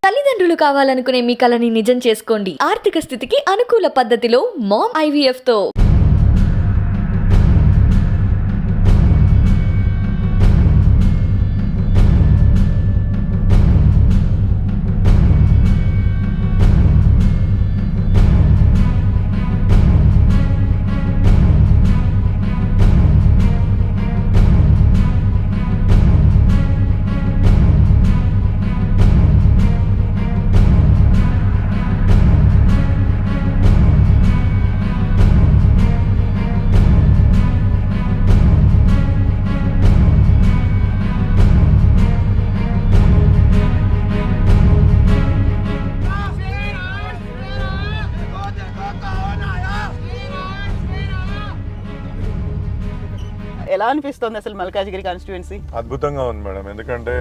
తల్లిదండ్రులు కావాలనుకునే మీ కలని నిజం చేసుకోండి. ఆర్థిక స్థితికి అనుకూల పద్ధతిలో మామ్ IVF తో. ఎలా అనిపిస్తుంది అసలు మల్కాజ్గిరి కాన్స్టిట్యుయెన్సీ? అద్భుతంగా ఉంది మేడం, ఎందుకంటే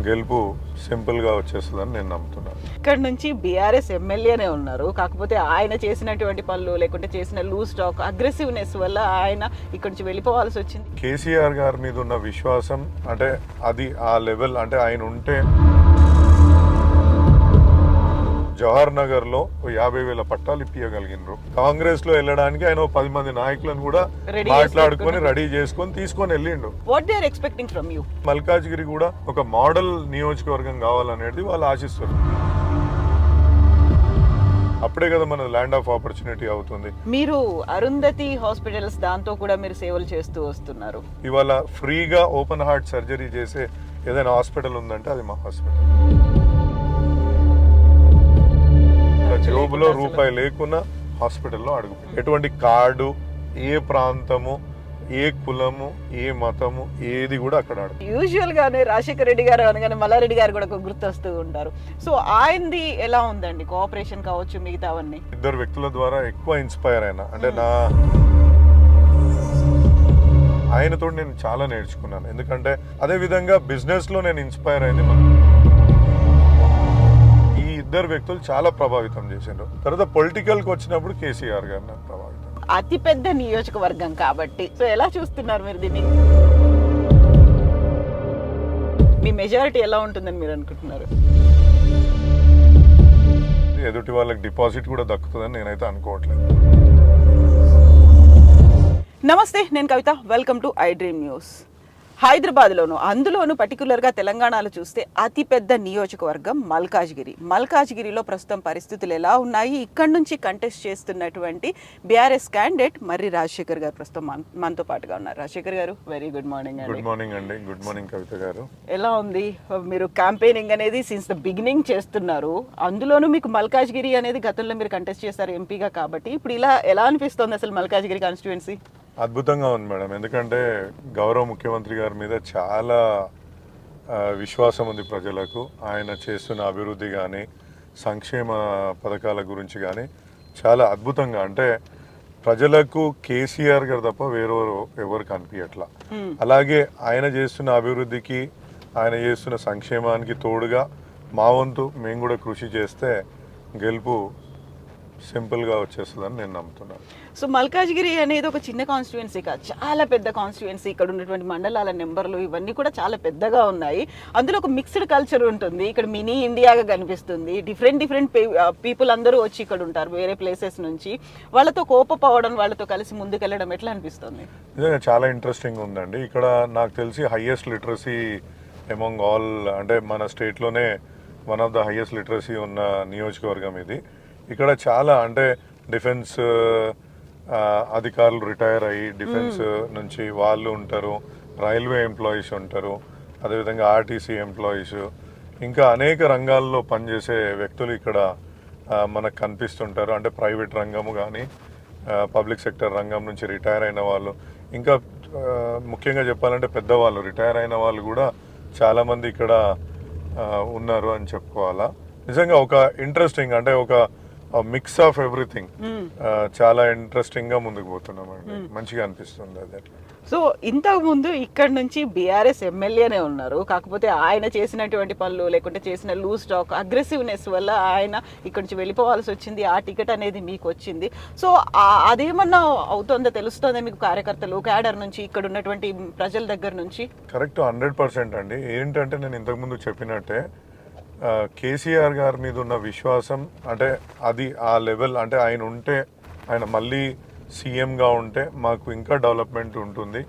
గెలుపు సింపుల్ గా వచ్చేస్తుందని నేను నమ్ముతున్నాను. ఇక్కడ నుంచి బీఆర్ఎస్ ఎమ్మెల్యేనే ఉన్నారు, కాకపోతే ఆయన చేసినటువంటి పనులు లేకుంటే చేసిన లూజ్ టాక్ అగ్రెసివ్నెస్ వల్ల ఆయన ఇక్కడ నుంచి వెళ్ళిపోవాల్సి వచ్చింది. కేసీఆర్ గారి మీద ఉన్న విశ్వాసం అంటే అది ఆ లెవెల్, అంటే ఆయన ఉంటే జవహర్ నగర్ లో 50,000 పట్టాలు ఇప్పించగలిగినారు. కాంగ్రెస్ లో వెళ్ళడానికి ఆయన 10 మంది నాయకులను కూడా మాట్లాడుకొని రెడీ చేసుకొని తీసుకొని వెళ్ళిండు. What they are expecting from you? Malkajgiri కూడా ఒక మోడల్ నియోజకవర్గం కావాలనేది వాళ్ళు ఆశిస్తారు. అప్పుడే కదా మన ల్యాండ్ ఆఫ్ ఆపర్చునిటీ అవుతుంది. మీరు అరుంధతి హాస్పిటల్స్ దాంతో కూడా మీరు సేవలు చేస్తూ వస్తున్నారు. ఇవాళ ఫ్రీగా ఓపెన్ హార్ట్ సర్జరీ చేసే ఏదైనా హాస్పిటల్ ఉందంటే అది మా హాస్పిటల్. జోబులో రూపాయి లేకున్నా హాస్పిటల్లో అడుగు. ఎటువంటి కార్డు, ఏ ప్రాంతము, ఏ కులము, ఏ మతము, ఏది కూడా అక్కడ అడుగు. యూజువల్ గానే రాజశేఖర రెడ్డి గారు అనగానే మల్లారెడ్డి గారు కూడా గుర్తొస్తూ ఉంటారు. సో ఆయనది ఎలా ఉందండి కోఆపరేషన్ కావచ్చు మిగతావన్నీ? ఇద్దరు వ్యక్తుల ద్వారా ఎక్కువ ఇన్స్పైర్ అయినా, అంటే ఆయనతో నేను చాలా నేర్చుకున్నాను. ఎందుకంటే అదే విధంగా బిజినెస్ లో నేను ఇన్స్పైర్ అయింది. ఇద్దరు వ్యక్తులు చాలా ప్రభావితం చేశారు. తర్వాత పొలిటికల్ కి వచ్చినప్పుడు కేసీఆర్ గారు నాకు ప్రభావితం. అతి పెద్ద నియోజకవర్గం కాబట్టి సో ఎలా చూస్తున్నారు మీరు దీన్ని? మీ మెజారిటీ ఎలా ఉంటుందని మీరు అనుకుంటున్నారు? ఎదుటి వాళ్ళకి డిపాజిట్ కూడా దక్కుతుందని నేనైతే అనుకోవట్లేదు. నమస్తే, నేను Kavitha. Welcome to I Dream News. హైదరాబాద్లోను, అందులోను పర్టికులర్గా తెలంగాణలో చూస్తే అతిపెద్ద నియోజకవర్గం మల్కాజ్గిరిలో ప్రస్తుతం పరిస్థితులు ఎలా ఉన్నాయి? ఇక్కడి నుంచి కంటెస్ట్ చేస్తున్నటువంటి బీఆర్ఎస్ క్యాండిడేట్ మర్రి రాజశేఖర్ గారు ప్రస్తుతం మనతో పాటుగా ఉన్నారు. రాజశేఖర్ గారు, వెరీ గుడ్ మార్నింగ్ అండి. గుడ్ మార్నింగ్ అండి. గుడ్ మార్నింగ్ కవిత గారు. ఎలా ఉంది? మీరు క్యాంపెయినింగ్ అనేది సిన్స్ ద బిగినింగ్ చేస్తున్నారు, అందులోనూ మీకు మల్కాజ్గిరి అనేది గతంలో మీరు కంటెస్ట్ చేస్తారు ఎంపీగా కాబట్టి, ఇప్పుడు ఇలా ఎలా అనిపిస్తుంది అసలు మల్కాజ్గిరి కాన్స్టిట్యుయెన్సీ? అద్భుతంగా ఉంది మేడం, ఎందుకంటే గౌరవ ముఖ్యమంత్రి గారి మీద చాలా విశ్వాసం ఉంది ప్రజలకు. ఆయన చేస్తున్న అభివృద్ధి కానీ, సంక్షేమ పథకాల గురించి కానీ చాలా అద్భుతంగా, అంటే ప్రజలకు కేసీఆర్ గారు తప్ప ఎవరు కనిపించట్లా. అలాగే ఆయన చేస్తున్న అభివృద్ధికి, ఆయన చేస్తున్న సంక్షేమానికి తోడుగా మా వంతు మేము కూడా కృషి చేస్తే గెలుపు సింపుల్గా వచ్చేస్తుందని నేను నమ్ముతున్నాను. సో మల్కాజ్గిరి అనేది ఒక చిన్న కాన్స్టిట్యుయెన్సీ కాదు, చాలా పెద్ద కాన్స్టిట్యుయెన్సీ. ఇక్కడ ఉన్నటువంటి మండలాల నెంబర్లు ఇవన్నీ కూడా చాలా పెద్దగా ఉన్నాయి. అందులో ఒక మిక్స్డ్ కల్చర్ ఉంటుంది. ఇక్కడ మినీ ఇండియాగా కనిపిస్తుంది. డిఫరెంట్ పీపుల్ అందరూ వచ్చి ఇక్కడ ఉంటారు వేరే ప్లేసెస్ నుంచి. వాళ్ళతో కోపపోవడం, వాళ్ళతో కలిసి ముందుకెళ్ళడం ఎట్లా అనిపిస్తుంది? నిజంగా చాలా ఇంట్రెస్టింగ్ ఉందండి. ఇక్కడ నాకు తెలిసి హైయెస్ట్ లిటరసీ ఎమంగ్ ఆల్, అంటే మన స్టేట్లోనే one of the highest literacy ఉన్న నియోజకవర్గం ఇది. ఇక్కడ చాలా, అంటే డిఫెన్స్ అధికారులు రిటైర్ అయ్యి డిఫెన్స్ నుంచి వాళ్ళు ఉంటారు, రైల్వే ఎంప్లాయీస్ ఉంటారు, అదేవిధంగా ఆర్టీసీ ఎంప్లాయీస్, ఇంకా అనేక రంగాల్లో పనిచేసే వ్యక్తులు ఇక్కడ మనకు కనిపిస్తుంటారు. అంటే ప్రైవేట్ రంగము కానీ, పబ్లిక్ సెక్టర్ రంగం నుంచి రిటైర్ అయిన వాళ్ళు, ఇంకా ముఖ్యంగా చెప్పాలంటే పెద్దవాళ్ళు, రిటైర్ అయిన వాళ్ళు కూడా చాలామంది ఇక్కడ ఉన్నారు అని చెప్పుకోవాలా. నిజంగా ఒక ఇంట్రెస్టింగ్, అంటే ఒక మిక్స్ ఆఫ్ ఎవ్రీథింగ్, చాలా ఇంట్రెస్టింగ్ గా ముందుకు పోతున్నామండి. మంచిగా అనిపిస్తుంది అది. సో ఇంతకు ముందు ఇక్కడ నుంచి బీఆర్ఎస్ ఎమ్మెల్యేనే ఉన్నారు, కాకపోతే ఆయన చేసినటువంటి పనులు లేకుంటే చేసిన లూజ్ టాక్ అగ్రెసివ్నెస్ వల్ల ఆయన ఇక్కడ నుంచి వెళ్ళిపోవాల్సి వచ్చింది, ఆ టికెట్ అనేది మీకు వచ్చింది. సో అదేమన్నా అవుతుందో తెలుస్తుందా మీకు కార్యకర్తలు క్యాడర్ నుంచి ఇక్కడ ఉన్నటువంటి ప్రజల దగ్గర నుంచి? కరెక్ట్, 100% అండి. ఏంటంటే నేను ఇంతకుముందు చెప్పినట్టే కేసీఆర్ గారి మీద ఉన్న విశ్వాసం అంటే అది ఆ లెవెల్, అంటే ఆయన ఉంటే ఆయన మళ్ళీ సీఎంగా ఉంటే మాకు ఇంకా డెవలప్మెంట్ ఉంటుంది,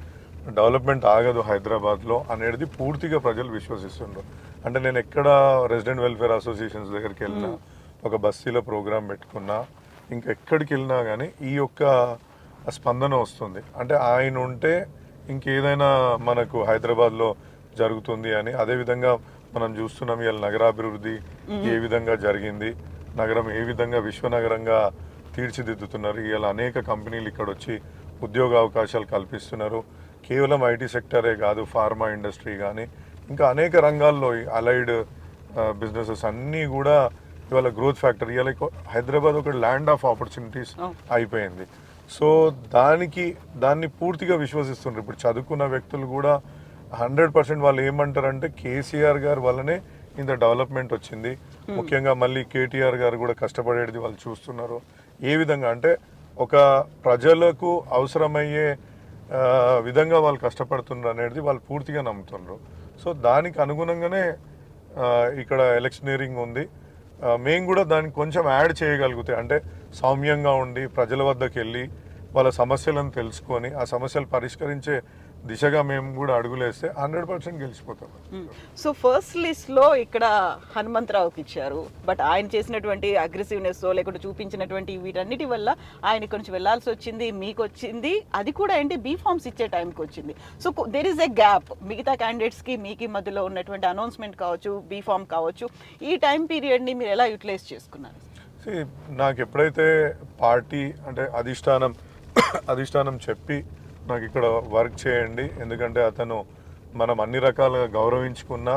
డెవలప్మెంట్ ఆగదు హైదరాబాద్లో అనేది పూర్తిగా ప్రజలు విశ్వసిస్తున్నారు. అంటే నేను ఎక్కడ రెసిడెంట్ వెల్ఫేర్ అసోసియేషన్స్ దగ్గరికి వెళ్ళినా, ఒక బస్తీలో ప్రోగ్రామ్ పెట్టుకున్నా, ఇంకా ఎక్కడికి వెళ్ళినా కానీ ఈ యొక్క స్పందన వస్తుంది. అంటే ఆయన ఉంటే ఇంకేదైనా మనకు హైదరాబాద్లో జరుగుతుంది అని. అదేవిధంగా మనం చూస్తున్నాం ఇవాళ నగరాభివృద్ధి ఏ విధంగా జరిగింది, నగరం ఏ విధంగా విశ్వనగరంగా తీర్చిదిద్దుతున్నారు. ఇవాళ అనేక కంపెనీలు ఇక్కడ వచ్చి ఉద్యోగ అవకాశాలు కల్పిస్తున్నారు. కేవలం ఐటీ సెక్టరే కాదు, ఫార్మా ఇండస్ట్రీ కానీ ఇంకా అనేక రంగాల్లో అలైడ్ బిజినెసెస్ అన్నీ కూడా ఇవాళ గ్రోత్ ఫ్యాక్టర్. ఇవాళ హైదరాబాద్ ఒక ల్యాండ్ ఆఫ్ ఆపర్చునిటీస్ అయిపోయింది. సో దాన్ని పూర్తిగా విశ్వసిస్తున్నారు. ఇప్పుడు చదువుకున్న వ్యక్తులు కూడా 100% వాళ్ళు ఏమంటారంటే కేసీఆర్ గారు వల్లనే ఇంత డెవలప్మెంట్ వచ్చింది. ముఖ్యంగా మళ్ళీ కేటీఆర్ గారు కూడా కష్టపడేది వాళ్ళు చూస్తున్నారు. ఏ విధంగా అంటే ఒక ప్రజలకు అవసరమయ్యే విధంగా వాళ్ళు కష్టపడుతున్నారు అనేది వాళ్ళు పూర్తిగా నమ్ముతున్నారు. సో దానికి అనుగుణంగానే ఇక్కడ ఎలక్షనీరింగ్ ఉంది. మేము కూడా దానికి కొంచెం యాడ్ చేయగలిగితే, అంటే సౌమ్యంగా ఉండి ప్రజల వద్దకు వెళ్ళి వాళ్ళ సమస్యలను తెలుసుకొని ఆ సమస్యలు పరిష్కరించే దిశగా మేము కూడా అడుగులేస్తే 100% గెలిచిపోతాం. సో ఫస్ట్ లిస్ట్లో ఇక్కడ హనుమంతరావుకి ఇచ్చారు, బట్ ఆయన చేసినటువంటి అగ్రెసివ్నెస్ లేకుంటే చూపించినటువంటి వీటన్నిటి వల్ల ఆయన ఇక్కడ నుంచి వెళ్లాల్సి వచ్చింది, మీకు వచ్చింది. అది కూడా ఏంటి బీ ఫార్మ్స్ ఇచ్చే టైంకి వచ్చింది. So there is a gap మిగతా క్యాండిడేట్స్కి మీకు మధ్యలో ఉన్నటువంటి అనౌన్స్మెంట్ కావచ్చు, బీ ఫార్మ్ కావచ్చు. ఈ టైం పీరియడ్ని మీరు ఎలా యూటిలైజ్ చేసుకున్నారు? నాకు ఎప్పుడైతే పార్టీ అంటే అధిష్టానం చెప్పి నాకు ఇక్కడ వర్క్ చేయండి, ఎందుకంటే అతను మనం అన్ని రకాలుగా గౌరవించుకున్న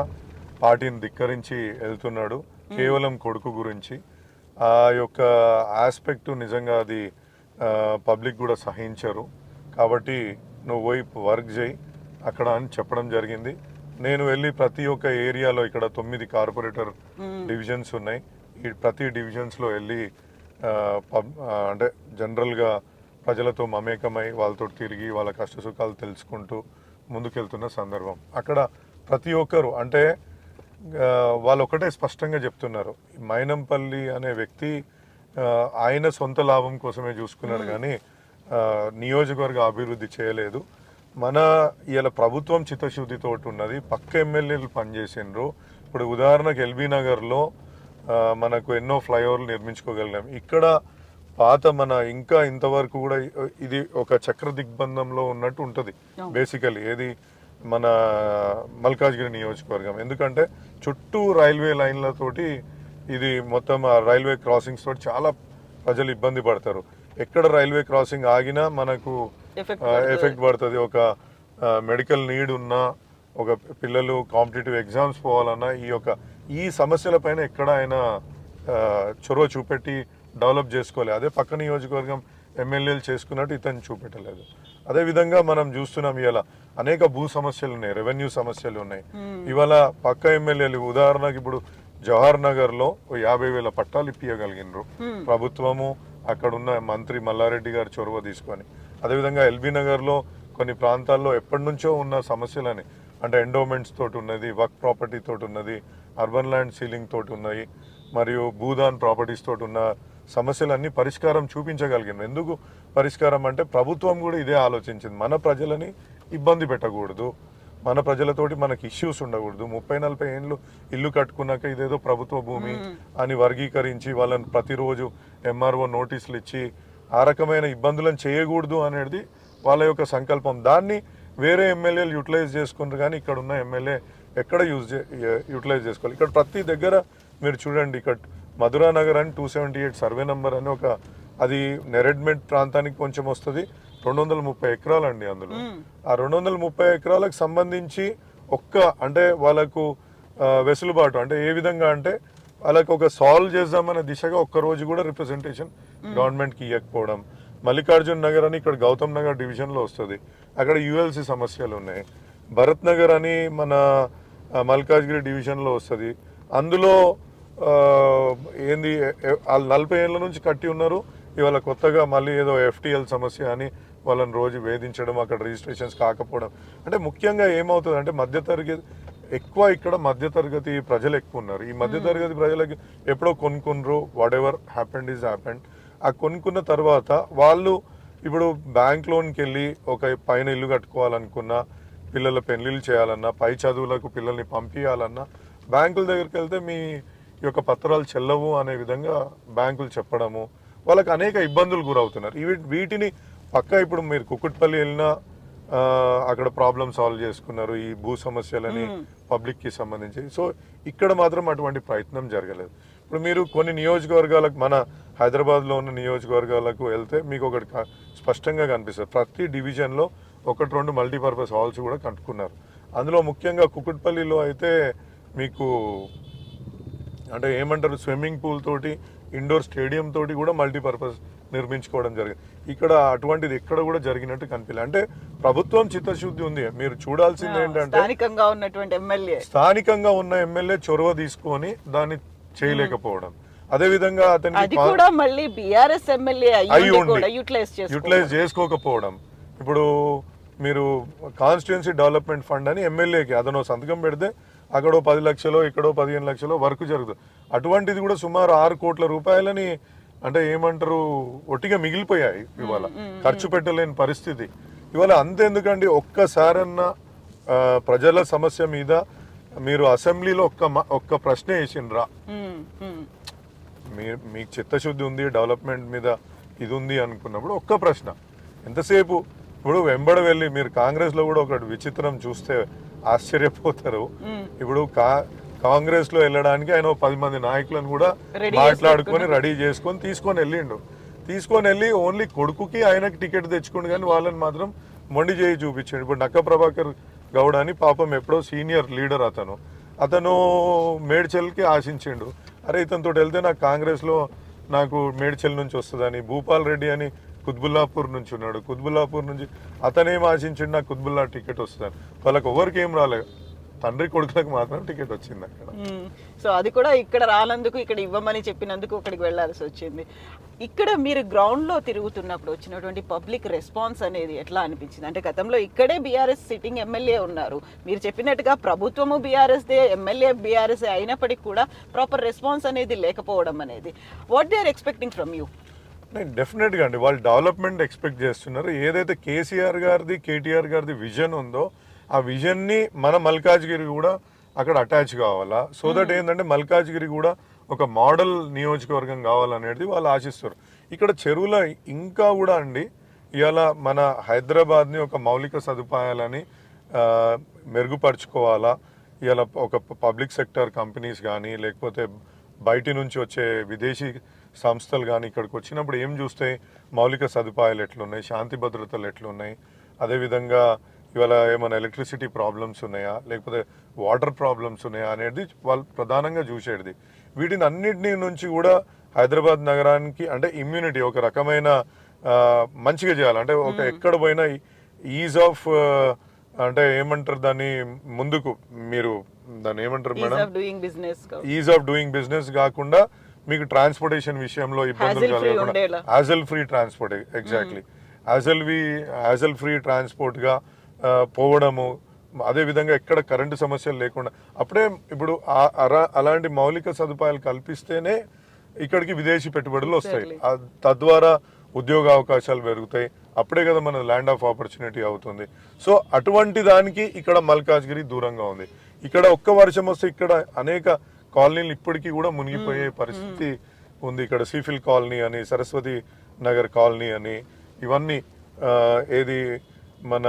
పార్టీని ధిక్కరించి వెళ్తున్నాడు కేవలం కొడుకు గురించి, ఆ యొక్క ఆస్పెక్ట్ నిజంగా అది పబ్లిక్ కూడా సహించరు. కాబట్టి నువ్వు పోయి వర్క్ చేయి అక్కడ అని చెప్పడం జరిగింది. నేను వెళ్ళి ప్రతి ఒక్క ఏరియాలో ఇక్కడ 9 కార్పొరేటర్ డివిజన్స్ ఉన్నాయి. ఈ ప్రతి డివిజన్స్లో వెళ్ళి అంటే జనరల్గా ప్రజలతో మమేకమై వాళ్ళతో తిరిగి వాళ్ళ కష్ట సుఖాలు తెలుసుకుంటూ ముందుకెళ్తున్న సందర్భం. అక్కడ ప్రతి ఒక్కరు అంటే వాళ్ళు ఒకటే స్పష్టంగా చెప్తున్నారు, మైనంపల్లి అనే వ్యక్తి ఆయన సొంత లాభం కోసమే చూసుకున్నాడు కానీ నియోజకవర్గ అభివృద్ధి చేయలేదు. మన ఇలా ప్రభుత్వం చిత్తశుద్ధితో ఉన్నది, పక్క ఎమ్మెల్యేలు పనిచేసిండ్రు. ఇప్పుడు ఉదాహరణకు ఎల్బీ నగర్లో మనకు ఎన్నో ఫ్లైఓవర్లు నిర్మించుకోగలిగాం. ఇక్కడ పాత మన ఇంకా ఇంతవరకు కూడా ఇది ఒక చక్ర దిగ్బంధంలో ఉన్నట్టు ఉంటుంది బేసికలీ ఏది మన మల్కాజ్గిరి నియోజకవర్గం. ఎందుకంటే చుట్టూ రైల్వే లైన్లతోటి ఇది మొత్తం రైల్వే క్రాసింగ్స్ తోటి చాలా ప్రజలు ఇబ్బంది పడతారు. ఎక్కడ రైల్వే క్రాసింగ్ ఆగినా మనకు ఎఫెక్ట్ పడుతుంది. ఒక మెడికల్ నీడ్ ఉన్నా, ఒక పిల్లలు కాంపిటేటివ్ ఎగ్జామ్స్ పోవాలన్నా ఈ సమస్యల పైన ఎక్కడ ఆయన చొరవ చూపెట్టి డెవలప్ చేసుకోలేదు. అదే పక్క నియోజకవర్గం ఎమ్మెల్యేలు చేసుకున్నట్టు ఇతను చూపెట్టలేదు. అదేవిధంగా మనం చూస్తున్నాం ఇవాళ అనేక భూ సమస్యలు ఉన్నాయి, రెవెన్యూ సమస్యలు ఉన్నాయి. ఇవాళ పక్క ఎమ్మెల్యేలు ఉదాహరణకు ఇప్పుడు జవహర్ నగర్ లో 50,000 పట్టాలు ఇప్పియగలిగినరు ప్రభుత్వము, అక్కడ ఉన్న మంత్రి మల్లారెడ్డి గారు చొరవ తీసుకొని. అదేవిధంగా ఎల్బీ నగర్ లో కొన్ని ప్రాంతాల్లో ఎప్పటి నుంచో ఉన్న సమస్యలని, అంటే ఎండోమెంట్స్ తోటి ఉన్నది, వర్క్ ప్రాపర్టీ తోటి ఉన్నది, అర్బన్ ల్యాండ్ సీలింగ్ తోటి ఉన్నాయి, మరియు భూదాన్ ప్రాపర్టీస్ తోటి ఉన్న సమస్యలన్నీ పరిష్కారం చూపించగలిగిన. ఎందుకు పరిష్కారం అంటే ప్రభుత్వం కూడా ఇదే ఆలోచించింది, మన ప్రజలని ఇబ్బంది పెట్టకూడదు, మన ప్రజలతోటి మనకి ఇష్యూస్ ఉండకూడదు. 30-40 ఏళ్ళు ఇల్లు కట్టుకున్నాక ఇదేదో ప్రభుత్వ భూమి అని వర్గీకరించి వాళ్ళని ప్రతిరోజు ఎంఆర్ఓ నోటీసులు ఇచ్చి ఆ రకమైన ఇబ్బందులను చేయకూడదు అనేది వాళ్ళ యొక్క సంకల్పం. దాన్ని వేరే ఎమ్మెల్యేలు యూటిలైజ్ చేసుకున్నారు కానీ ఇక్కడ ఉన్న ఎమ్మెల్యే ఎక్కడ యూటిలైజ్ చేసుకోవాలి. ఇక్కడ ప్రతి దగ్గర మీరు చూడండి, ఇక్కడ మధురా నగర్ అని 278 సర్వే నెంబర్ అని అది నెరెడ్మెంట్ ప్రాంతానికి కొంచెం వస్తుంది, 230 ఎకరాలు అండి. అందులో ఆ 230 ఎకరాలకు సంబంధించి అంటే వాళ్ళకు వెసులుబాటు అంటే ఏ విధంగా అంటే వాళ్ళకి సాల్వ్ చేద్దామనే దిశగా ఒక్క రోజు కూడా రిప్రజెంటేషన్ గవర్నమెంట్కి ఇవ్వకపోవడం, మల్లికార్జున్ నగర్ అని ఇక్కడ గౌతమ్ నగర్ డివిజన్లో వస్తుంది, అక్కడ యుఎల్సి సమస్యలు ఉన్నాయి. భరత్ నగర్ అని మన మల్కాజ్గిరి డివిజన్లో వస్తుంది, అందులో ఏంది 40 ఏళ్ళ నుంచి కట్టి ఉన్నారు, ఇవాళ కొత్తగా మళ్ళీ ఏదో ఎఫ్టిఎల్ సమస్య అని వాళ్ళని రోజు వేధించడం, అక్కడ రిజిస్ట్రేషన్స్ కాకపోవడం. అంటే ముఖ్యంగా ఏమవుతుంది అంటే మధ్యతరగతి ఎక్కువ, ఇక్కడ మధ్యతరగతి ప్రజలు ఎక్కువ ఉన్నారు. ఈ మధ్యతరగతి ప్రజలకి ఎప్పుడో కొనుక్కున్నారు, what ever happened is happened. ఆ కొనుక్కున్న తర్వాత వాళ్ళు ఇప్పుడు బ్యాంక్ లోన్కి వెళ్ళి ఒక పైన ఇల్లు కట్టుకోవాలనుకున్నా, పిల్లల పెళ్లిళ్ళు చేయాలన్నా, పై చదువులకు పిల్లల్ని పంపించాలన్నా బ్యాంకుల దగ్గరికి వెళ్తే మీ యొక్క పత్రాలు చెల్లవు అనే విధంగా బ్యాంకులు చెప్పడము, వాళ్ళకి అనేక ఇబ్బందులు గురవుతున్నారు. వీటిని పక్క ఇప్పుడు మీరు కుకుట్పల్లి వెళ్ళినా అక్కడ ప్రాబ్లమ్ సాల్వ్ చేసుకున్నారు ఈ భూ సమస్యలని పబ్లిక్కి సంబంధించి. సో ఇక్కడ మాత్రం అటువంటి ప్రయత్నం జరగలేదు. ఇప్పుడు మీరు కొన్ని నియోజకవర్గాలకు, మన హైదరాబాద్లో ఉన్న నియోజకవర్గాలకు వెళ్తే మీకు ఒకటి స్పష్టంగా కనిపిస్తుంది, ప్రతి డివిజన్లో 1-2 మల్టీపర్పస్ హాల్స్ కూడా కట్టుకున్నారు. అందులో ముఖ్యంగా కుకుట్పల్లిలో అయితే మీకు అంటే ఏమంటారు, స్విమ్మింగ్ పూల్ తోటి, ఇండోర్ స్టేడియం తోటి కూడా మల్టీపర్పస్ నిర్మించుకోవడం జరిగింది. ఇక్కడ అటువంటిది ఎక్కడ కూడా జరిగినట్టు కనిపించలేదు. అంటే ప్రభుత్వం చిత్తశుద్ధి ఉంది. మీరు చూడాల్సింది ఏంటంటే స్థానికంగా ఉన్న ఎమ్మెల్యే చొరవ తీసుకొని దాన్ని చేయలేకపోవడం, అదే విధంగా అతనికి యూటిలైజ్ చేసుకోకపోవడం. ఇప్పుడు మీరు కాన్స్టిట్యుయెన్సీ డెవలప్మెంట్ ఫండ్ అని ఎమ్మెల్యేకి అతను సంతకం పెడితే అక్కడో 10 లక్షలు, ఇక్కడో 15 లక్షలు వర్క్ జరుగుతుంది. అటువంటిది కూడా సుమారు 6 కోట్ల రూపాయలని అంటే ఏమంటారు ఒట్టిగా మిగిలిపోయాయి. ఇవాళ ఖర్చు పెట్టలేని పరిస్థితి. ఇవాళ అంతెందుకండి, ఒక్కసారన్నా ప్రజల సమస్య మీద మీరు అసెంబ్లీలో ఒక్క ప్రశ్న వేసిండ్రా? మీకు చిత్తశుద్ధి ఉంది, డెవలప్మెంట్ మీద ఇది ఉంది అనుకున్నప్పుడు ఒక్క ప్రశ్న ఎంతసేపు? ఇప్పుడు వెంబడ వెళ్ళి మీరు కాంగ్రెస్ లో కూడా ఒకటి విచిత్రం చూస్తే ఆశ్చర్యపోతారు. ఇప్పుడు కాంగ్రెస్ లో వెళ్ళడానికి ఆయన 10 మంది నాయకులను కూడా మాట్లాడుకొని రెడీ చేసుకొని తీసుకొని వెళ్ళి ఓన్లీ కొడుకుకి ఆయనకి టికెట్ తెచ్చుకోండి, కానీ వాళ్ళని మాత్రం మొండి చేయి చూపించాడు. ఇప్పుడు నక్క ప్రభాకర్ గౌడ్ అని పాపం ఎప్పుడో సీనియర్ లీడర్ అతను మేడ్చల్కి ఆశించిండు, అరే ఇతనితో వెళ్తే నాకు కాంగ్రెస్లో నాకు మేడ్చల్ నుంచి వస్తుందని. భూపాల్ రెడ్డి అని కుత్బుల్లాపూర్ నుంచి ఉన్నాడు, కుత్బుల్లాపూర్ నుంచి అతనేం ఆశించిండు, నాకు కుత్బుల్లా టికెట్ వస్తుందని. వాళ్ళకి ఎవరికి ఏం రాలేదు, తండ్రి కొడుకులకు మాత్రం టికెట్ వచ్చింది అక్కడ. సో అది కూడా ఇక్కడ రానందుకు, ఇక్కడ ఇవ్వమని చెప్పినందుకు అక్కడికి వెళ్లాల్సి వచ్చింది. ఇక్కడ మీరు గ్రౌండ్ లో తిరుగుతున్నప్పుడు వచ్చినటువంటి పబ్లిక్ రెస్పాన్స్ అనేది ఎట్లా అనిపించింది? అంటే గతంలో ఇక్కడే బీఆర్ఎస్ సిట్టింగ్ ఎమ్మెల్యే ఉన్నారు, మీరు చెప్పినట్టుగా ప్రభుత్వము బీఆర్ఎస్ దే, ఎమ్మెల్యే బీఆర్ఎస్ అయినప్పటికీ కూడా ప్రాపర్ రెస్పాన్స్ అనేది లేకపోవడం అనేది, what they are expecting from you? డెఫినెట్గా అండి, వాళ్ళు డెవలప్మెంట్ ఎక్స్పెక్ట్ చేస్తున్నారు. ఏదైతే కేసీఆర్ గారిది, కేటీఆర్ గారిది విజన్ ఉందో ఆ విజన్ని మన మల్కాజ్గిరి కూడా అక్కడ అటాచ్ కావాలా. సో దట్ ఏంటంటే మల్కాజ్గిరి కూడా ఒక మోడల్ నియోజకవర్గం కావాలనేది వాళ్ళు ఆశిస్తారు. ఇక్కడ చెరువుల ఇంకా కూడా అండి, ఇవాళ మన హైదరాబాద్ని ఒక మౌలిక సదుపాయాలని మెరుగుపరుచుకోవాలా. ఇవాళ ఒక పబ్లిక్ సెక్టర్ కంపెనీస్ కానీ లేకపోతే బయటి నుంచి వచ్చే విదేశీ సంస్థలు కానీ ఇక్కడికి వచ్చినప్పుడు ఏం చూస్తాయి, మౌలిక సదుపాయాలు ఎట్లున్నాయి, శాంతి భద్రతలు ఎట్లున్నాయి, అదేవిధంగా ఇవాళ ఏమైనా ఎలక్ట్రిసిటీ ప్రాబ్లమ్స్ ఉన్నాయా, లేకపోతే వాటర్ ప్రాబ్లమ్స్ ఉన్నాయా అనేది వాళ్ళు ప్రధానంగా చూసేది. వీటిని అన్నిటినీ నుంచి కూడా హైదరాబాద్ నగరానికి అంటే ఇమ్యూనిటీ ఒక రకమైన మంచిగా చేయాలి. అంటే ఒక ఎక్కడ పోయినా ఈజ్ ఆఫ్ అంటే ఏమంటారు దాన్ని, ముందుకు మీరు దాన్ని ఏమంటారు madam, ease of doing business కాకుండా మీకు ట్రాన్స్పోర్టేషన్ విషయంలో ఇబ్బందులు కలగకుండా hassle free transport, exactly hassle free transport గా పోవడము, అదేవిధంగా ఎక్కడ కరెంటు సమస్యలు లేకుండా. అప్పుడే ఇప్పుడు అలాంటి మౌలిక సదుపాయాలు కల్పిస్తేనే ఇక్కడికి విదేశీ పెట్టుబడులు వస్తాయి, తద్వారా ఉద్యోగ అవకాశాలు పెరుగుతాయి. అప్పుడే కదా మన ల్యాండ్ ఆఫ్ ఆపర్చునిటీ అవుతుంది. సో అటువంటి దానికి ఇక్కడ మల్కాజ్గిరి దూరంగా ఉంది. ఇక్కడ ఒక్క వర్షం వస్తే ఇక్కడ అనేక కాలనీలు ఇప్పటికీ కూడా మునిగిపోయే పరిస్థితి ఉంది. ఇక్కడ సీఫిల్ కాలనీ అని, సరస్వతి నగర్ కాలనీ అని, ఇవన్నీ ఏది మన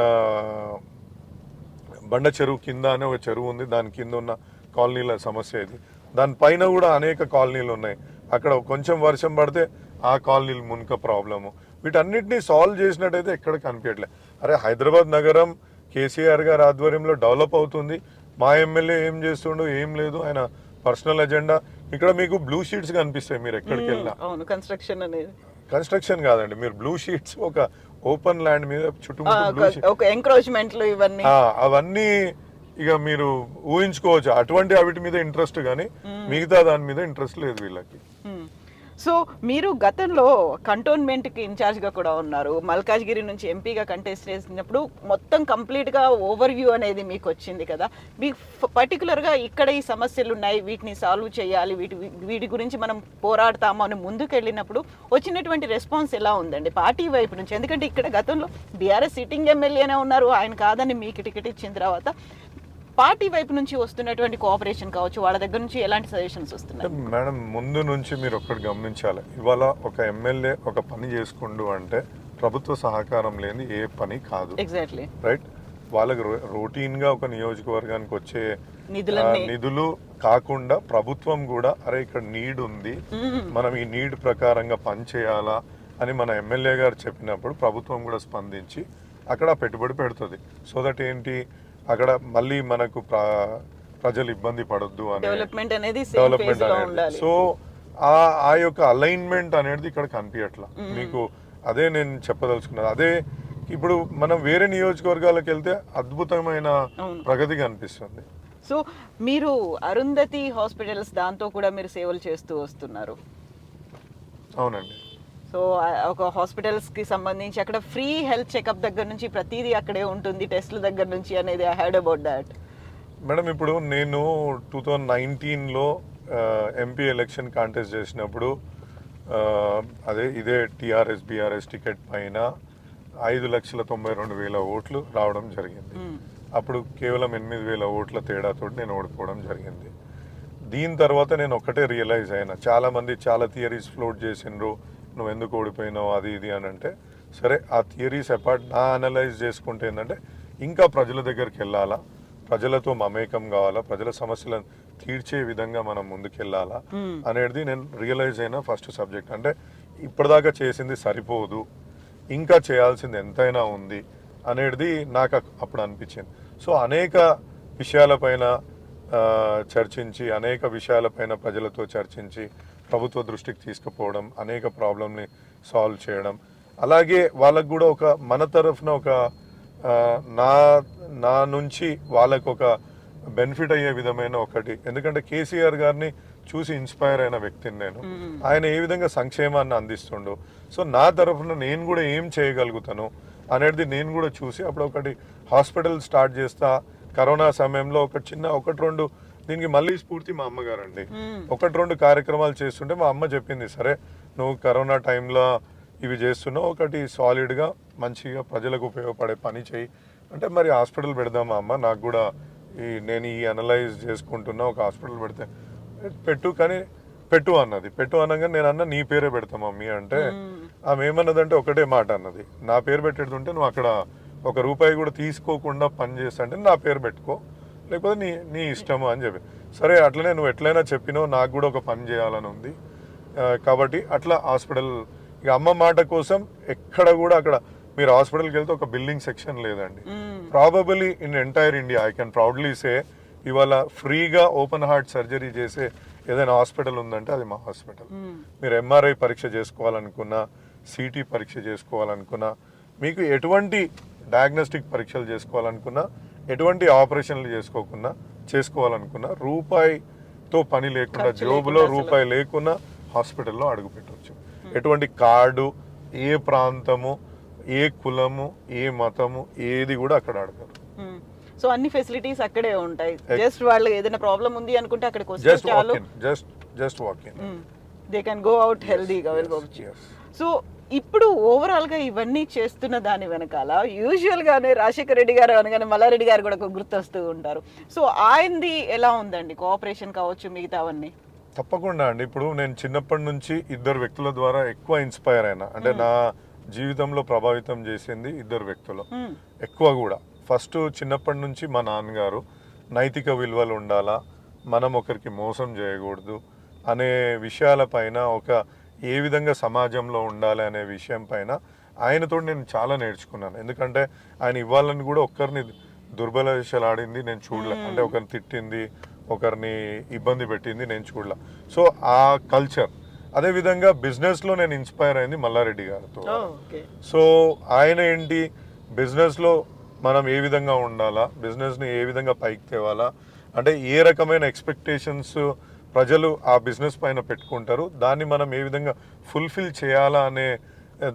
బండ చెరువు కింద అనే ఒక చెరువు ఉంది, దాని కింద ఉన్న కాలనీల సమస్య ఇది. దానిపైన కూడా అనేక కాలనీలు ఉన్నాయి, అక్కడ కొంచెం వర్షం పడితే ఆ కాలనీలు మునక ప్రాబ్లము. వీటన్నిటిని సాల్వ్ చేసినట్టయితే ఎక్కడ కనిపించట్లే. అరే హైదరాబాద్ నగరం కేసీఆర్ గారి ఆధ్వర్యంలో డెవలప్ అవుతుంది, మా ఎమ్మెల్యే ఏం చేస్తుండో ఏం లేదు, ఆయన పర్సనల్ ఎజెండా. ఇక్కడ మీకు బ్లూ షీట్స్ కనిపిస్తాయి మీరు ఎక్కడికి వెళ్ళినా, కన్స్ట్రక్షన్ అనేది కన్స్ట్రక్షన్ కాదండి, మీరు బ్లూ షీట్స్ ఒక ఓపెన్ ల్యాండ్ మీద చుట్టుముట్టు బ్లూ ఒక ఎంక్రోచ్మెంట్లు ఇవన్నీ అవన్నీ ఇక మీరు ఊహించుకోవచ్చు. అటువంటి వాటి మీద ఇంట్రెస్ట్ కానీ మిగతా దాని మీద ఇంట్రెస్ట్ లేదు వీళ్ళకి. సో మీరు గతంలో కంటోన్మెంట్కి ఇన్ఛార్జ్గా కూడా ఉన్నారు. మల్కాజ్గిరి నుంచి ఎంపీగా కంటెస్ట్ చేసినప్పుడు మొత్తం కంప్లీట్గా ఓవర్ వ్యూ అనేది మీకు వచ్చింది కదా. మీకు పర్టికులర్గా ఇక్కడ ఈ సమస్యలు ఉన్నాయి, వీటిని సాల్వ్ చేయాలి, వీటి గురించి మనం పోరాడతాము అని ముందుకు వెళ్ళినప్పుడు వచ్చినటువంటి రెస్పాన్స్ ఎలా ఉందండి పార్టీ వైపు నుంచి? ఎందుకంటే ఇక్కడ గతంలో బీఆర్ఎస్ సిట్టింగ్ ఎమ్మెల్యేనే ఉన్నారు, ఆయన కాదని మీకు టికెట్ ఇచ్చిన తర్వాత పార్టీ వైపు నుంచి వస్తున్నటువంటి కోఆపరేషన్ కావచ్చు, వాళ్ళ దగ్గర నుంచి ఎలాంటి సజెషన్స్ వస్తున్నాయి? మేడం, ముందు నుంచి మీరు ఒక్కటి గమనించాలి, ఇవాళ ఒక ఎమ్మెల్యే ఒక పని చేసుకుంటూ అంటే ప్రభుత్వ సహకారం లేని ఏ పని కాదు. Exactly right. వాళ్ళకి రొటీన్ గా ఒక నియోజకవర్గానికి వచ్చే నిధులన్నీ నిధులు కాకుండా ప్రభుత్వం కూడా అరే ఇక్కడ నీడ్ ఉంది, మనం ఈ నీడ్ ప్రకారంగా పని చేయాలా అని మన ఎమ్మెల్యే గారు చెప్పినప్పుడు ప్రభుత్వం కూడా స్పందించి అక్కడ పెట్టుబడి పెడుతుంది. సో దట్ ఏంటి, అక్కడ మళ్ళీ మనకు ప్రజలు ఇబ్బంది పడొద్దు అని డెవలప్మెంట్ అనేది సో ఆ యొక్క అలైన్మెంట్ అనేది ఇక్కడ కనిపించట్లా మీకు. అదే నేను చెప్పదలుచుకున్నాను. అదే ఇప్పుడు మనం వేరే నియోజకవర్గాలకు వెళ్తే అద్భుతమైన ప్రగతి కనిపిస్తుంది. సో మీరు అరుంధతి హాస్పిటల్స్ దాంతో కూడా మీరు సేవలు చేస్తూ వస్తున్నారు. అవునండి. సో ఒక హాస్పిటల్స్కి సంబంధించి అక్కడ ఫ్రీ హెల్త్ చెకప్ దగ్గర నుంచి ప్రతిదీ అక్కడే ఉంటుంది, టెస్ట్ల దగ్గర నుంచి అనేది. I heard about that. Madam, ఇప్పుడు నేను 2019లో ఎంపీ ఎలక్షన్ కాంటెస్ట్ చేసినప్పుడు ఇదే టీఆర్ఎస్ బీఆర్ఎస్ టికెట్ పైన 5,92,000 ఓట్లు రావడం జరిగింది. అప్పుడు కేవలం 8,000 ఓట్ల తేడాతో నేను ఓడిపోవడం జరిగింది. దీని తర్వాత నేను ఒకటే రియలైజ్ అయినా, చాలా మంది చాలా థియరీస్ ఫ్లోట్ చేసిండ్రు, నువ్వు ఎందుకు ఓడిపోయినావు అది ఇది అని అంటే, సరే ఆ థియరీస్ అపార్ట్ నా అనలైజ్ చేసుకుంటే ఏంటంటే ఇంకా ప్రజల దగ్గరికి వెళ్ళాలా, ప్రజలతో మమేకం కావాలా, ప్రజల సమస్యలను తీర్చే విధంగా మనం ముందుకెళ్ళాలా అనేది నేను రియలైజ్ అయిన ఫస్ట్ సబ్జెక్ట్. అంటే ఇప్పటిదాకా చేసింది సరిపోదు, ఇంకా చేయాల్సింది ఎంతైనా ఉంది అనేది నాకు అప్పుడు అనిపించింది. సో అనేక విషయాలపైన చర్చించి, అనేక విషయాలపైన ప్రజలతో చర్చించి ప్రభుత్వ దృష్టికి తీసుకుపోవడం, అనేక ప్రాబ్లమ్ని సాల్వ్ చేయడం, అలాగే వాళ్ళకు కూడా ఒక మన తరఫున ఒక నా నుంచి వాళ్ళకు ఒక బెనిఫిట్ అయ్యే విధమైన ఒకటి. ఎందుకంటే కేసీఆర్ గారిని చూసి ఇన్స్పైర్ అయిన వ్యక్తిని నేను. ఆయన ఏ విధంగా సంక్షేమాన్ని అందిస్తుండో, సో నా తరఫున నేను కూడా ఏం చేయగలుగుతాను అనేది నేను కూడా చూసి అప్పుడు ఒకటి హాస్పిటల్ స్టార్ట్ చేస్తా. కరోనా సమయంలో ఒకటి రెండు దీనికి మళ్ళీ స్ఫూర్తి మా అమ్మగారండి. 1-2 కార్యక్రమాలు చేస్తుంటే మా అమ్మ చెప్పింది, సరే నువ్వు కరోనా టైంలో ఇవి చేస్తున్నావు, ఒకటి సాలిడ్గా మంచిగా ప్రజలకు ఉపయోగపడే పని చేయి అంటే, మరి హాస్పిటల్ పెడదామా అమ్మ, నాకు కూడా నేను ఈ అనలైజ్ చేసుకుంటున్నా, ఒక హాస్పిటల్ పెడితే పెట్టు అన్నది. పెట్టు అనగా నేను అన్న నీ పేరే పెడతా మమ్మీ అంటే, ఆమె ఏమన్నదంటే ఒకటే మాట అన్నది, నా పేరు పెట్టేటుంటే నువ్వు అక్కడ ₹1 కూడా తీసుకోకుండా పని చేస్తా అంటే నా పేరు పెట్టుకో, లేకపోతే నీ ఇష్టము అని చెప్పి. సరే అట్లనే నువ్వు ఎట్లయినా చెప్పినావు, నాకు కూడా ఒక పని చేయాలని ఉంది కాబట్టి అట్లా హాస్పిటల్. ఇక అమ్మ మాట కోసం ఎక్కడ కూడా అక్కడ మీరు హాస్పిటల్కి వెళ్తే ఒక బిల్డింగ్ సెక్షన్ లేదండి. Probably in entire India I can proudly say ఇవాళ ఫ్రీగా ఓపెన్ హార్ట్ సర్జరీ చేసే ఏదైనా హాస్పిటల్ ఉందంటే అది మా హాస్పిటల్. మీరు ఎంఆర్ఐ పరీక్ష చేసుకోవాలనుకున్నా, సిటీ పరీక్ష చేసుకోవాలనుకున్నా, మీకు ఎటువంటి డయాగ్నోస్టిక్ పరీక్షలు చేసుకోవాలనుకున్నా, ఎటువంటి ఆపరేషన్లు చేసుకోవాలనుకున్నా రూపాయితో పని లేకుండా, జోబులో రూపాయి లేకున్నా హాస్పిటల్లో అడుగు పెట్టవచ్చు. ఎటువంటి కార్డు, ఏ ప్రాంతము, ఏ కులము, ఏ మతము ఏది కూడా అక్కడ అడగరు. సో అన్ని ఫెసిలిటీస్ అక్కడే ఉంటాయి. జస్ట్ వాళ్ళు ఏదైనా ప్రాబ్లం ఉంది అనుకుంటే అక్కడికి వస్తే చాలు, just walk in, they can go out హెల్దీగా వెళ్ళవచ్చు. సో ఇప్పుడు ఓవరాల్ గా ఇవన్నీ చేస్తున్న దాని వెనకాల యూజువల్ గానే రాజశేఖర రెడ్డి గారు అనగానే మల్లారెడ్డి గారు కూడా గుర్తొస్తూ ఉంటారు. సో ఆయనది ఎలా ఉందండి కోఆపరేషన్ కావచ్చు మిగతావన్నీ? తప్పకుండా అండి. ఇప్పుడు నేను చిన్నప్పటి నుంచి 2 వ్యక్తుల ద్వారా ఎక్కువ ఇన్స్పైర్ అయినా, అంటే నా జీవితంలో ప్రభావితం చేసింది 2 వ్యక్తులు ఎక్కువ కూడా. ఫస్ట్ చిన్నప్పటి నుంచి మా నాన్నగారు నైతిక విలువలు ఉండాలా, మనం ఒకరికి మోసం చేయకూడదు అనే విషయాలపైన, ఒక ఏ విధంగా సమాజంలో ఉండాలి అనే విషయం పైన ఆయనతో నేను చాలా నేర్చుకున్నాను. ఎందుకంటే ఆయన ఇవ్వాలని కూడా ఒక్కరిని దుర్బలశలాడింది నేను చూడలే, అంటే ఒకరిని తిట్టింది, ఒకరిని ఇబ్బంది పెట్టింది నేను చూడలే. సో ఆ కల్చర్, అదేవిధంగా బిజినెస్లో నేను ఇన్స్పైర్ అయింది మల్లారెడ్డి గారితో. ఓకే. సో ఆయన ఏంటి, బిజినెస్లో మనం ఏ విధంగా ఉండాలా, బిజినెస్ని ఏ విధంగా పైకి తేవాలా, అంటే ఏ రకమైన ఎక్స్పెక్టేషన్స్ ప్రజలు ఆ బిజినెస్ పైన పెట్టుకుంటారు, దాన్ని మనం ఏ విధంగా ఫుల్ఫిల్ చేయాలా అనే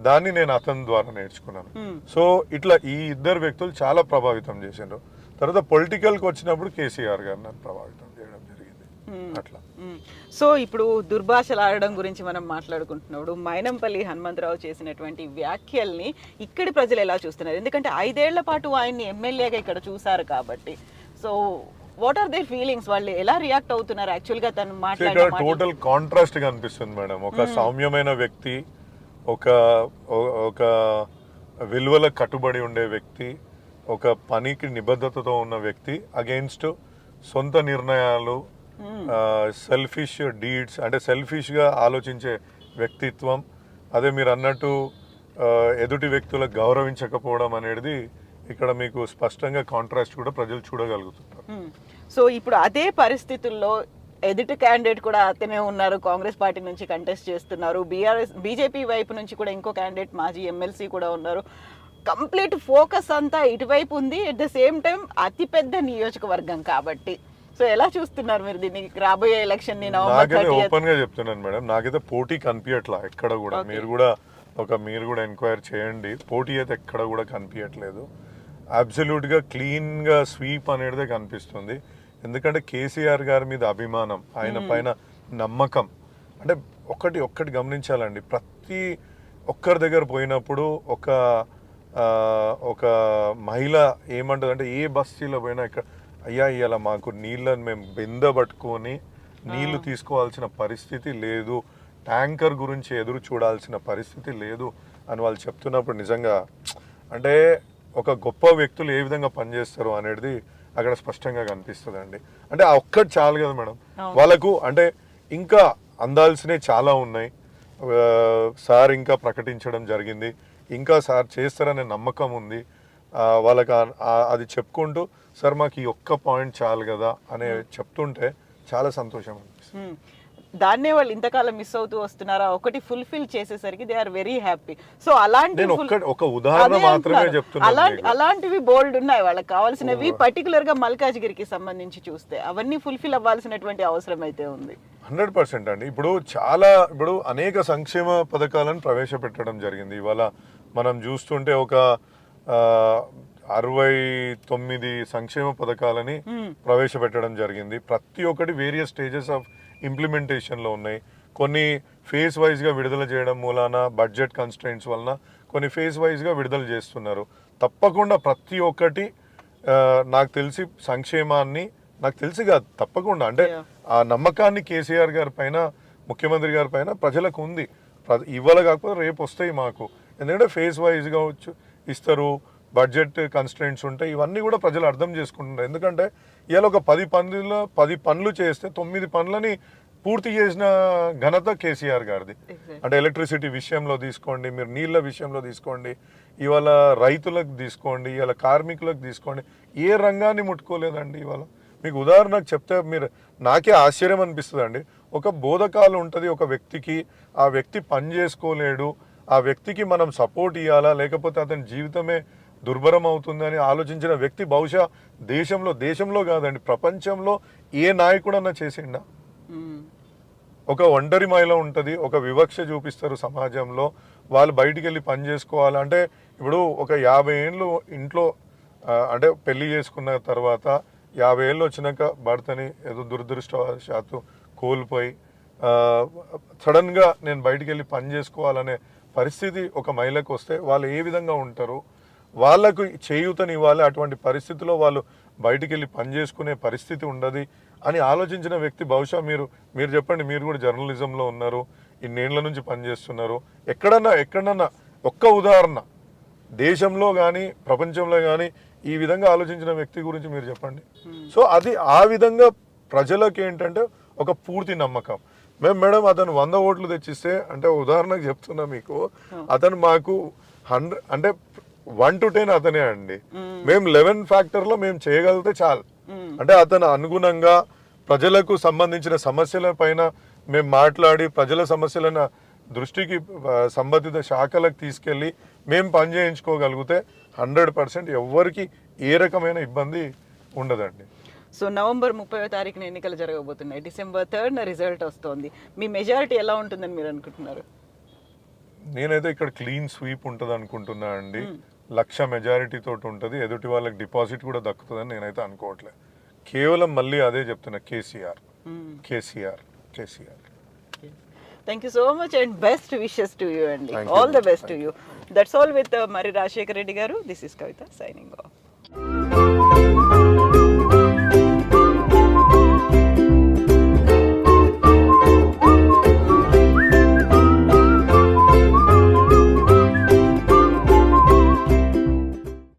దాన్ని నేను అతని ద్వారా నేర్చుకున్నాను. సో ఇట్లా ఈ ఇద్దరు వ్యక్తులు చాలా ప్రభావితం చేశారు. తర్వాత పొలిటికల్కి వచ్చినప్పుడు కేసీఆర్ గారు నన్ను ప్రభావితం చేయడం జరిగింది. అట్లా. సో ఇప్పుడు దుర్భాషలు ఆడడం గురించి మనం మాట్లాడుకుంటున్నప్పుడు మైనంపల్లి హనుమంతరావు చేసినటువంటి వ్యాఖ్యల్ని ఇక్కడి ప్రజలు ఎలా చూస్తున్నారు? ఎందుకంటే 5 ఏళ్ల పాటు ఆయన్ని ఎమ్మెల్యేగా ఇక్కడ చూసారు కాబట్టి. So what are their feelings? వాళ్ళు ఎలా రియాక్ట్ అవుతున్నారు యాక్చువల్ గా తను మాట్లాడే టోటల్ కాంట్రాస్ట్ గా అనిపిస్తుంది మేడం. ఒక సౌమ్యమైన వ్యక్తి, ఒక ఒక విలువల కట్టుబడి ఉండే వ్యక్తి, ఒక పనికి నిబద్ధతతో ఉన్న వ్యక్తి అగెయిన్స్ట్ సొంత నిర్ణయాలు, సెల్ఫిష్ డీడ్స్, అంటే సెల్ఫిష్గా ఆలోచించే వ్యక్తిత్వం, అదే మీరు అన్నట్టు ఎదుటి వ్యక్తులకు గౌరవించకపోవడం అనేది ఇక్కడ మీకు స్పష్టంగా కాంట్రాస్ట్ కూడా ప్రజలు చూడగలుగుతున్నారు. సో ఇప్పుడు అదే పరిస్థితుల్లో ఎదుటి క్యాండిడేట్ కూడా అతనే ఉన్నారు, కాంగ్రెస్ పార్టీ నుంచి కంటెస్ట్ చేస్తున్నారు, బీజేపీ వైపు నుంచి కూడా ఇంకో క్యాండిడేట్ మాజీ ఎమ్మెల్సీ కూడా ఉన్నారు. కంప్లీట్ ఫోకస్ అంతా ఇటువైపు ఉంది. ఎట్ ద సేమ్ టైం అతిపెద్ద నియోజకవర్గం కాబట్టి సో ఎలా చూస్తున్నారు మీరు దీన్ని, రాబోయే ఎలక్షన్ ని? నాకైతే ఓపెన్ గా చెప్తున్నాను మేడం, నాకైతే పోటీ కనిపించట్లా ఎక్కడ కూడా. మీరు కూడా ఎంక్వైరీ చేయండి, పోటీ అయితే ఎక్కడ కూడా కనిపించట్లేదు. అబ్సల్యూట్ గా క్లీన్ గా స్వీప్ అనేది కనిపిస్తుంది. ఎందుకంటే కేసీఆర్ గారి మీద అభిమానం, ఆయన పైన నమ్మకం. అంటే ఒక్కటి గమనించాలండి, ప్రతి ఒక్కరి దగ్గర పోయినప్పుడు ఒక మహిళ ఏమంటుంది అంటే, ఏ బస్తీలో పోయినా ఇక్కడ అయ్యా ఇవాళ మాకు నీళ్ళని మేము బెంద పట్టుకొని నీళ్లు తీసుకోవాల్సిన పరిస్థితి లేదు, ట్యాంకర్ గురించి ఎదురు చూడాల్సిన పరిస్థితి లేదు అని వాళ్ళు చెప్తున్నప్పుడు నిజంగా అంటే ఒక గొప్ప వ్యక్తులు ఏ విధంగా పనిచేస్తారు అనేది అక్కడ స్పష్టంగా కనిపిస్తుంది అండి. అంటే ఆ ఒక్కటి చాలు కదా మేడం వాళ్ళకు, అంటే ఇంకా అందాల్సినవి చాలా ఉన్నాయి. సార్ ఇంకా ప్రకటించడం జరిగింది, ఇంకా సార్ చేస్తారనే నమ్మకం ఉంది వాళ్ళకి. అది చెప్పుకుంటూ సార్ మాకు ఈ ఒక్క పాయింట్ చాలు కదా అనే చెప్తుంటే చాలా సంతోషం అనిపిస్తుంది. దాన్నే వాళ్ళు ఇంతకాలం మిస్ అవుతూ వస్తున్నారా, ఒకటి ఫుల్ఫిల్ చేసేసరికి they are very happy. So అలాంటి ఒక ఉదాహరణ మాత్రమే చెప్తున్నాను, అలాంటివి బోల్డ్ ఉన్నాయి వాళ్ళకి కావాల్సినవి. పర్టికులర్ గా మల్కాజ్గిరికి సంబంధించి చూస్తే అవన్నీ ఫుల్ఫిల్ అవ్వాల్సినటువంటి అవసరం అయితే ఉంది. 100% అండి. ఇప్పుడు అనేక సంక్షేమ పథకాలను ప్రవేశపెట్టడం జరిగింది. ఇవాళ మనం చూస్తుంటే ఒక 69 సంక్షేమ పథకాలని ప్రవేశపెట్టడం జరిగింది. ప్రతి ఒక్కటి వేరియస్ స్టేజెస్ ఆఫ్ ఇంప్లిమెంటేషన్లో ఉన్నాయి. కొన్ని ఫేజ్ వైజ్గా విడుదల చేయడం మూలాన బడ్జెట్ కన్స్ట్రెయింట్స్ వలన కొన్ని ఫేజ్ వైజ్గా విడుదల చేస్తున్నారు. తప్పకుండా ప్రతి ఒక్కటి నాకు తెలిసి సంక్షేమాన్ని, నాకు తెలిసి కాదు తప్పకుండా, అంటే ఆ నమ్మకాన్ని కేసీఆర్ గారి పైన, ముఖ్యమంత్రి గారి పైన ప్రజలకు ఉంది. ఇవాళ కాకపోతే రేపు వస్తాయి మాకు, ఎందుకంటే ఫేజ్ వైజ్గా ఇస్తారు, బడ్జెట్ కన్స్ట్రెయింట్స్ ఉంటాయి. ఇవన్నీ కూడా ప్రజలు అర్థం చేసుకుంటున్నారు. ఎందుకంటే ఇవాళ ఒక 10 పనులు చేస్తే 9 పనులని పూర్తి చేసిన ఘనత కేసీఆర్ గారిది. అంటే ఎలక్ట్రిసిటీ విషయంలో తీసుకోండి, మీరు నీళ్ళ విషయంలో తీసుకోండి, ఇవాళ రైతులకు తీసుకోండి, ఇవాళ కార్మికులకు తీసుకోండి, ఏ రంగాన్ని ముట్టుకోలేదండి. ఇవాళ మీకు ఉదాహరణకు చెప్తే నాకే ఆశ్చర్యం అనిపిస్తుంది అండి. ఒక బోధకాలు ఉంటుంది ఒక వ్యక్తికి, ఆ వ్యక్తి పని చేసుకోలేడు, ఆ వ్యక్తికి మనం సపోర్ట్ ఇవ్వాలా లేకపోతే అతని జీవితమే దుర్భరం అవుతుందని ఆలోచించిన వ్యక్తి బహుశా దేశంలో కాదండి, ప్రపంచంలో ఏ నాయకుడన్నా చేసిండా? ఒక ఒంటరి మహిళ ఉంటుంది, ఒక వివక్ష చూపిస్తారు సమాజంలో, వాళ్ళు బయటికి వెళ్ళి పని చేసుకోవాలంటే ఇప్పుడు ఒక 50 ఏళ్ళు ఇంట్లో అంటే పెళ్లి చేసుకున్న తర్వాత 50 ఏళ్ళు వచ్చినాక భర్తని ఏదో దురదృష్టవశాత్తు కోల్పోయి సడన్గా నేను బయటికి వెళ్ళి పని చేసుకోవాలనే పరిస్థితి ఒక మహిళకు వస్తే వాళ్ళు ఏ విధంగా ఉంటారు? వాళ్ళకు చేయూతని ఇవ్వాలి, అటువంటి పరిస్థితిలో వాళ్ళు బయటికి వెళ్ళి పని చేసుకునే పరిస్థితి ఉండదు అని ఆలోచించిన వ్యక్తి బహుశా మీరు చెప్పండి, మీరు కూడా జర్నలిజంలో ఉన్నారు, ఇన్నేళ్ల నుంచి పనిచేస్తున్నారు, ఎక్కడన్నా ఒక్క ఉదాహరణ దేశంలో కానీ ప్రపంచంలో కానీ ఈ విధంగా ఆలోచించిన వ్యక్తి గురించి మీరు చెప్పండి. సో అది ఆ విధంగా ప్రజలకు ఏంటంటే ఒక పూర్తి నమ్మకం. మేడం అతను 100 ఓట్లు తెచ్చిస్తే, అంటే ఉదాహరణకు చెప్తున్నా మీకు, అతను మాకు 100 అంటే 1 to 10 అతనే అండి. మేము 11 ఫ్యాక్టర్లో మేము చేయగలిగితే చాలు. అంటే అతను అనుగుణంగా ప్రజలకు సంబంధించిన సమస్యల పైన మేము మాట్లాడి ప్రజల సమస్యలను దృష్టికి సంబంధిత శాఖలకు తీసుకెళ్ళి మేము పని చేయించుకోగలిగితే 100% ఎవ్వరికి ఏ రకమైన ఇబ్బంది ఉండదండి. సో నవంబర్ 30వ తారీఖున ఎన్నికలు జరగబోతున్నాయి. డిసెంబర్ 3న రిజల్ట్ వస్తుంది. మీ మెజారిటీ ఎలా ఉంటుందని మీరు అనుకుంటున్నారు? నేనైతే ఇక్కడ క్లీన్ స్వీప్ ఉంటుంది అనుకుంటున్నా అండి. 1,00,000 మెజారిటీ తోటి ఉంటుంది. ఎదుటి వాళ్ళకి డిపాజిట్ కూడా దక్కుతుందని నేనైతే అనుకోవట్లేదు. కేవలం మళ్ళీ అదే చెప్తున్నా, KCR. Thank you so much and best wishes to you అండి. Thank you. All the best to you. That's all with మరి రాజశేఖర్ రెడ్డి గారు. This is Kavitha signing off.